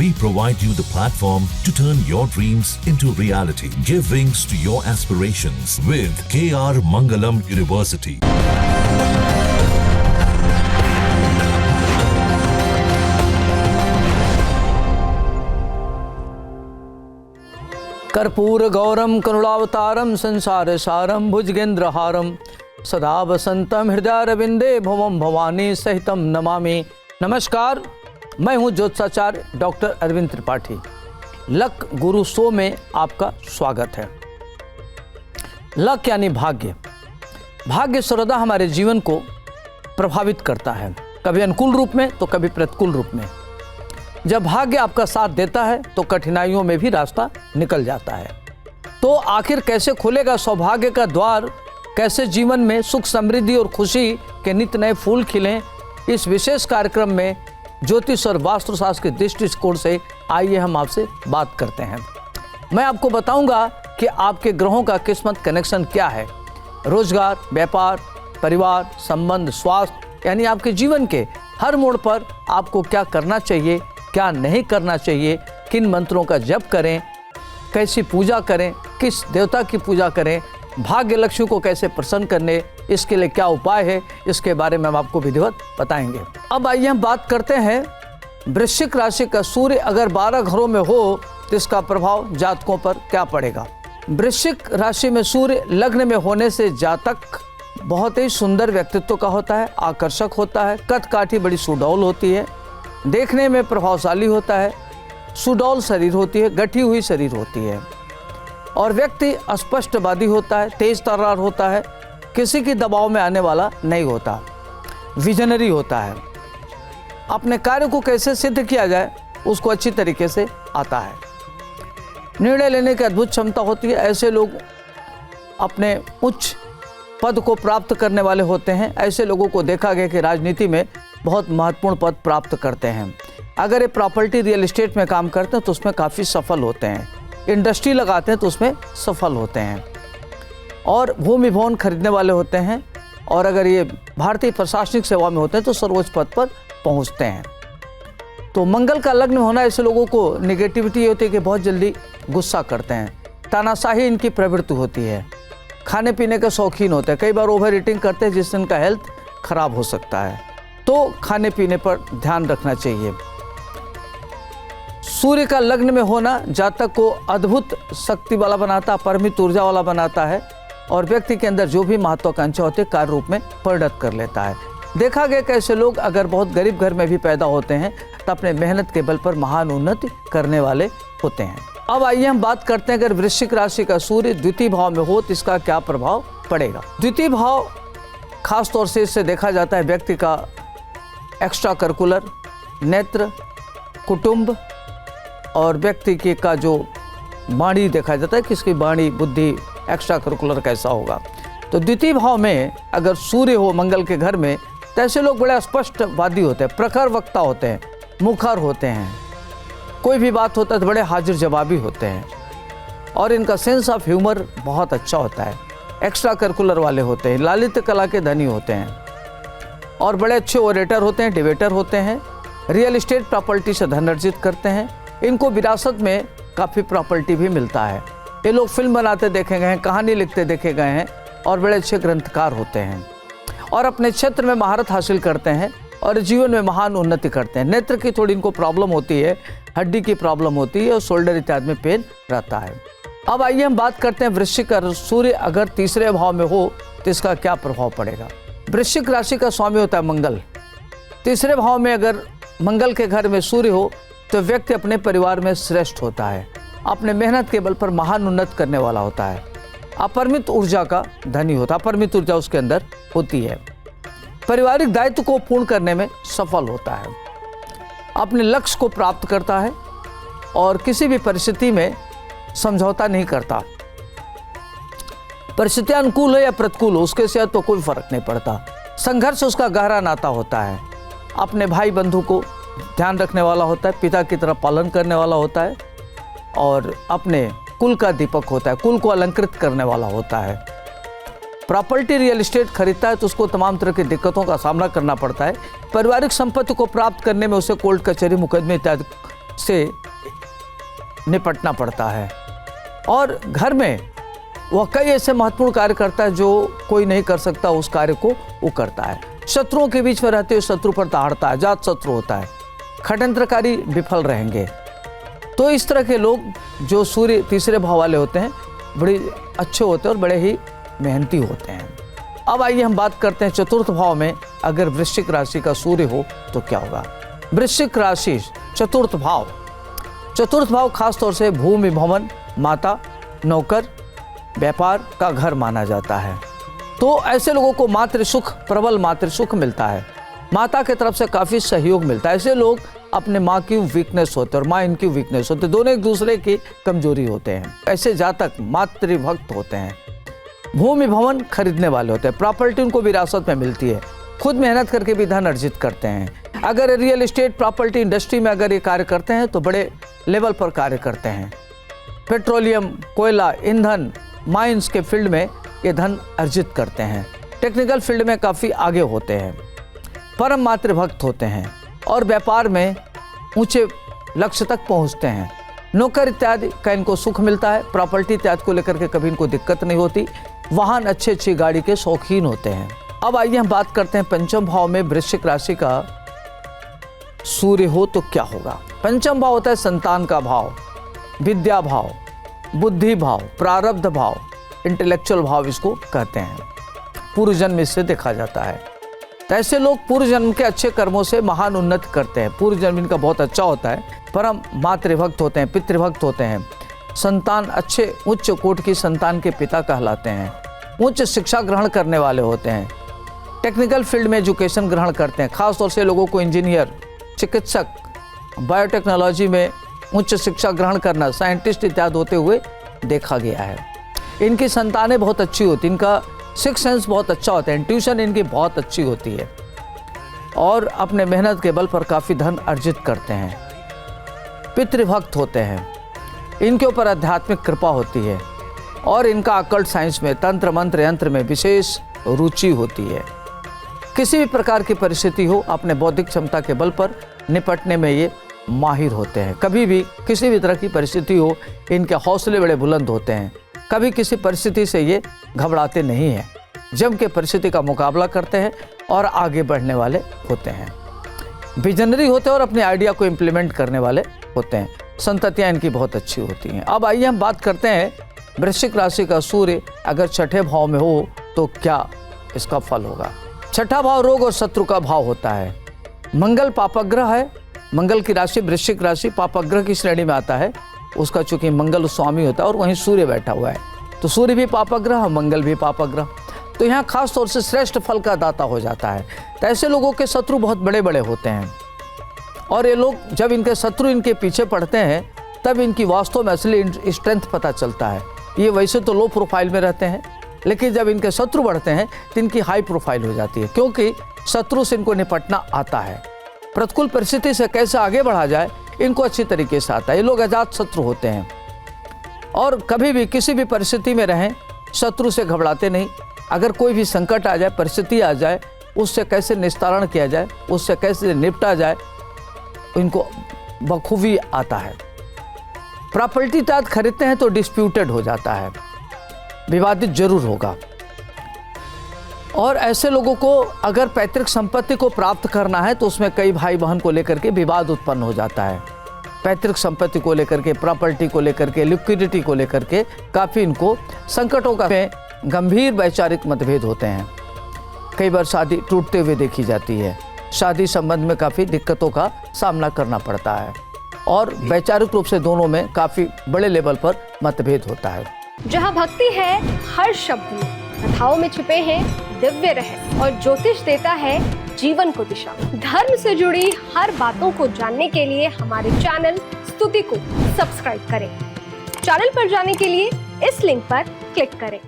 We provide you the platform to turn your dreams into reality. Give wings to your aspirations with KR Mangalam University. कर्पूर गौरम करुणावतारम संसार सारम भुजगेंद्रहारम सदा वसंतम हृदयारविंदे भवम भवानी सहितम नमामि। नमस्कार, मैं हूं ज्योतिषाचार्य डॉक्टर अरविंद त्रिपाठी। लक गुरु show में आपका स्वागत है। लक यानी भाग्य। भाग्य सर्वदा हमारे जीवन को प्रभावित करता है, कभी अनुकूल रूप में तो कभी प्रतिकूल रूप में। जब भाग्य आपका साथ देता है तो कठिनाइयों में भी रास्ता निकल जाता है। तो आखिर कैसे खुलेगा सौभाग्य का द्वार, कैसे जीवन में सुख समृद्धि और खुशी के नित नए फूल खिलें, इस विशेष कार्यक्रम में ज्योतिष और वास्तुशास्त्र के दृष्टिकोण से आइए हम आपसे बात करते हैं। मैं आपको बताऊंगा कि आपके ग्रहों का किस्मत कनेक्शन क्या है। रोजगार, व्यापार, परिवार, संबंध, स्वास्थ्य यानी आपके जीवन के हर मोड़ पर आपको क्या करना चाहिए, क्या नहीं करना चाहिए, किन मंत्रों का जप करें, कैसी पूजा करें, किस देवता की पूजा करें, भाग्य लक्ष्मी को कैसे प्रसन्न करने, इसके लिए क्या उपाय है, इसके बारे में हम आपको विधिवत बताएंगे। अब आइए हम बात करते हैं वृश्चिक राशि का सूर्य अगर 12 घरों में हो तो इसका प्रभाव जातकों पर क्या पड़ेगा। वृश्चिक राशि में सूर्य लग्न में होने से जातक बहुत ही सुंदर व्यक्तित्व का होता है, आकर्षक होता है, कद काठी बड़ी सुडौल होती है, देखने में प्रभावशाली होता है, सुडौल शरीर होती है, गठी हुई शरीर होती है और व्यक्ति स्पष्टवादी होता है, तेज तर्रार होता है, किसी की दबाव में आने वाला नहीं होता, विजनरी होता है, अपने कार्य को कैसे सिद्ध किया जाए उसको अच्छी तरीके से आता है, निर्णय लेने की अद्भुत क्षमता होती है। ऐसे लोग अपने उच्च पद को प्राप्त करने वाले होते हैं। ऐसे लोगों को देखा गया कि राजनीति में बहुत महत्वपूर्ण पद प्राप्त करते हैं। अगर ये प्रॉपर्टी रियल एस्टेट में काम करते हैं तो उसमें काफ़ी सफल होते हैं, इंडस्ट्री लगाते हैं तो उसमें सफल होते हैं और भूमि भवन खरीदने वाले होते हैं। और अगर ये भारतीय प्रशासनिक सेवा में होते हैं तो सर्वोच्च पद पर पहुंचते हैं। तो मंगल का लग्न होना ऐसे लोगों को निगेटिविटी होती है कि बहुत जल्दी गुस्सा करते हैं, तानाशाही इनकी प्रवृत्ति होती है, खाने पीने के शौकीन होते हैं, कई बार ओवर ईटिंग करते हैं जिससे इनका हेल्थ खराब हो सकता है, तो खाने पीने पर ध्यान रखना चाहिए। सूर्य का लग्न में होना जातक को अद्भुत शक्ति वाला बनाता है, अपरिमित ऊर्जा वाला बनाता है और व्यक्ति के अंदर जो भी महत्वाकांक्षा होती है कार्य रूप में परिणत कर लेता है। देखा गया कि ऐसे लोग अगर बहुत गरीब घर में भी पैदा होते हैं तो अपने मेहनत के बल पर महान उन्नति करने वाले होते हैं। अब आइए हम बात करते हैं अगर वृश्चिक राशि का सूर्य द्वितीय भाव में हो तो इसका क्या प्रभाव पड़ेगा। द्वितीय भाव खास तौर से इससे देखा जाता है व्यक्ति का एक्स्ट्रा करिकुलर, नेत्र, कुटुंब और व्यक्ति के का जो वाणी देखा जाता है कि इसकी वाणी, बुद्धि, एक्स्ट्रा करिकुलर कैसा होगा। तो द्वितीय भाव में अगर सूर्य हो मंगल के घर में तो ऐसे लोग बड़े स्पष्टवादी होते हैं, प्रखर वक्ता होते हैं, मुखर होते हैं, कोई भी बात होता है तो बड़े हाजिर जवाबी होते हैं और इनका सेंस ऑफ ह्यूमर बहुत अच्छा होता है, एक्स्ट्रा करिकुलर वाले होते हैं, ललित कला के धनी होते हैं और बड़े अच्छे ओरेटर होते हैं, डिबेटर होते हैं, रियल एस्टेट प्रॉपर्टी से धन अर्जित करते हैं। इनको विरासत में काफ़ी प्रॉपर्टी भी मिलता है। ये लोग फिल्म बनाते देखे गए हैं, कहानी लिखते देखे गए हैं और बड़े अच्छे ग्रंथकार होते हैं और अपने क्षेत्र में महारत हासिल करते हैं और जीवन में महान उन्नति करते हैं। नेत्र की थोड़ी इनको प्रॉब्लम होती है, हड्डी की प्रॉब्लम होती है और शोल्डर इत्यादि में पेन रहता है। अब आइए हम बात करते हैं वृश्चिक का सूर्य अगर तीसरे भाव में हो तो इसका क्या प्रभाव पड़ेगा। वृश्चिक राशि का स्वामी होता है मंगल। तीसरे भाव में अगर मंगल के घर में सूर्य हो तो व्यक्ति अपने परिवार में श्रेष्ठ होता है, अपने मेहनत के बल पर महान उन्नत करने वाला होता है, अपरिमित ऊर्जा का धनी होता है, अपरिमित ऊर्जा उसके अंदर होती है, पारिवारिक दायित्व को पूर्ण करने में सफल होता है, अपने लक्ष्य को प्राप्त करता है और किसी भी परिस्थिति में समझौता नहीं करता। परिस्थितियां अनुकूल हो या प्रतिकूल हो उसके साथ तो कोई फर्क नहीं पड़ता। संघर्ष उसका गहरा नाता होता है, अपने भाई बंधु को ध्यान रखने वाला होता है, पिता की तरह पालन करने वाला होता है और अपने कुल का दीपक होता है, कुल को अलंकृत करने वाला होता है। प्रॉपर्टी रियल एस्टेट खरीदता है तो उसको तमाम तरह की दिक्कतों का सामना करना पड़ता है। पारिवारिक संपत्ति को प्राप्त करने में उसे कोर्ट कचहरी मुकदमे इत्यादि से निपटना पड़ता है। और घर में वह कई ऐसे महत्वपूर्ण कार्य करता है जो कोई नहीं कर सकता, उस कार्य को वो करता है। शत्रुओं के बीच में रहते हुए शत्रु पर दहाड़ता है, जात शत्रु होता है, षड्यंत्रकारी विफल रहेंगे। तो इस तरह के लोग जो सूर्य तीसरे भाव वाले होते हैं बड़े अच्छे होते हैं और बड़े ही मेहनती होते हैं। अब आइए हम बात करते हैं चतुर्थ भाव में अगर वृश्चिक राशि का सूर्य हो तो क्या होगा। वृश्चिक राशि चतुर्थ भाव खास तौर से भूमि, भवन, माता, नौकर, व्यापार का घर माना जाता है। तो ऐसे लोगों को मातृसुख, प्रबल मातृसुख मिलता है, माता की तरफ से काफ़ी सहयोग मिलता है। ऐसे लोग अपने माँ की वीकनेस होते हैं और माँ इनकी वीकनेस होते हैं, दोनों एक दूसरे की कमजोरी होते हैं। ऐसे जातक मातृभक्त होते हैं। भूमि, भवन खरीदने वाले होते हैं, प्रॉपर्टी उनको विरासत में मिलती है, खुद मेहनत करके भी धन अर्जित करते हैं। अगर रियल एस्टेट, प्रॉपर्टी इंडस्ट्री में अगर ये कार्य करते हैं तो बड़े लेवल पर कार्य करते हैं। पेट्रोलियम, कोयला, ईंधन, माइंस के फील्ड में ये धन अर्जित करते हैं। टेक्निकल फील्ड में काफ़ी आगे होते हैं, परम मातृभक्त होते हैं और व्यापार में ऊंचे लक्ष्य तक पहुंचते हैं। नौकर इत्यादि का इनको सुख मिलता है, प्रॉपर्टी इत्यादि को लेकर के कभी इनको दिक्कत नहीं होती। वाहन, अच्छी गाड़ी के शौकीन होते हैं। अब आइए हम बात करते हैं पंचम भाव में वृश्चिक राशि का सूर्य हो तो क्या होगा। पंचम भाव होता है संतान का भाव, विद्या भाव, बुद्धि भाव, प्रारब्ध भाव, इंटेलेक्चुअल भाव इसको कहते हैं। पूर्व जन्म इससे देखा जाता है। तो ऐसे लोग पूर्व जन्म के अच्छे कर्मों से महान उन्नति करते हैं। पूर्व जन्म इनका बहुत अच्छा होता है, परम मातृभक्त होते हैं, पितृभक्त होते हैं। संतान अच्छे उच्च कोटि की संतान के पिता कहलाते हैं। उच्च शिक्षा ग्रहण करने वाले होते हैं, टेक्निकल फील्ड में एजुकेशन ग्रहण करते हैं। खासतौर से लोगों को इंजीनियर, चिकित्सक, बायोटेक्नोलॉजी में उच्च शिक्षा ग्रहण करना, साइंटिस्ट इत्यादि होते हुए देखा गया है। इनकी संतानें बहुत अच्छी होती, इनका सिक्स सेंस बहुत अच्छा होता है, इंट्यूशन इनकी बहुत अच्छी होती है और अपने मेहनत के बल पर काफ़ी धन अर्जित करते हैं। पितृभक्त होते हैं, इनके ऊपर आध्यात्मिक कृपा होती है और इनका अकल्ट साइंस में, तंत्र मंत्र यंत्र में विशेष रुचि होती है। किसी भी प्रकार की परिस्थिति हो, अपने बौद्धिक क्षमता के बल पर निपटने में ये माहिर होते हैं। कभी भी किसी भी तरह की परिस्थिति हो, इनके हौसले बड़े बुलंद होते हैं। कभी किसी परिस्थिति से ये घबराते नहीं हैं, जम के परिस्थिति का मुकाबला करते हैं और आगे बढ़ने वाले होते हैं। विजनरी होते हैं और अपने आइडिया को इम्प्लीमेंट करने वाले होते हैं। संततियाँ इनकी बहुत अच्छी होती हैं। अब आइए हम बात करते हैं वृश्चिक राशि का सूर्य अगर छठे भाव में हो तो क्या इसका फल होगा। छठा भाव रोग और शत्रु का भाव होता है। मंगल पापग्रह है, मंगल की राशि वृश्चिक राशि पापग्रह की श्रेणी में आता है। उसका चूंकि मंगल स्वामी होता है और वहीं सूर्य बैठा हुआ है, तो सूर्य भी पापग्रह, मंगल भी पापग्रह, तो यहाँ खास तौर से श्रेष्ठ फल का दाता हो जाता है। तो ऐसे लोगों के शत्रु बहुत बड़े बड़े होते हैं और ये लोग जब इनके शत्रु इनके पीछे पड़ते हैं तब इनकी वास्तव में असली स्ट्रेंथ पता चलता है। ये वैसे तो लो प्रोफाइल में रहते हैं, लेकिन जब इनके शत्रु बढ़ते हैं तो इनकी हाई प्रोफाइल हो जाती है, क्योंकि शत्रु से इनको निपटना आता है। प्रतिकूल परिस्थिति से कैसे आगे बढ़ा जाए इनको अच्छी तरीके से आता है। ये लोग अजात शत्रु होते हैं और कभी भी किसी भी परिस्थिति में रहें शत्रु से घबराते नहीं। अगर कोई भी संकट आ जाए, परिस्थिति आ जाए, उससे कैसे निस्तारण किया जाए, उससे कैसे निपटा जाए, इनको बखूबी आता है। प्रॉपर्टी इत्यादि खरीदते हैं तो डिस्प्यूटेड हो जाता है, विवादित जरूर होगा। और ऐसे लोगों को अगर पैतृक संपत्ति को प्राप्त करना है तो उसमें कई भाई बहन को लेकर के विवाद उत्पन्न हो जाता है। पैतृक संपत्ति को लेकर के, प्रॉपर्टी को लेकर के, लिक्विडिटी को लेकर के काफ़ी इनको संकटों का गंभीर वैचारिक मतभेद होते हैं। कई बार शादी टूटते हुए देखी जाती है, शादी संबंध में काफ़ी दिक्कतों का सामना करना पड़ता है और वैचारिक रूप से दोनों में काफ़ी बड़े लेवल पर मतभेद होता है। जहाँ भक्ति है हर शब्द में, कथाओं में छुपे हैं दिव्य रहस्य और ज्योतिष देता है जीवन को दिशा। धर्म से जुड़ी हर बातों को जानने के लिए हमारे चैनल स्तुति को सब्सक्राइब करें। चैनल पर जाने के लिए इस लिंक पर क्लिक करें।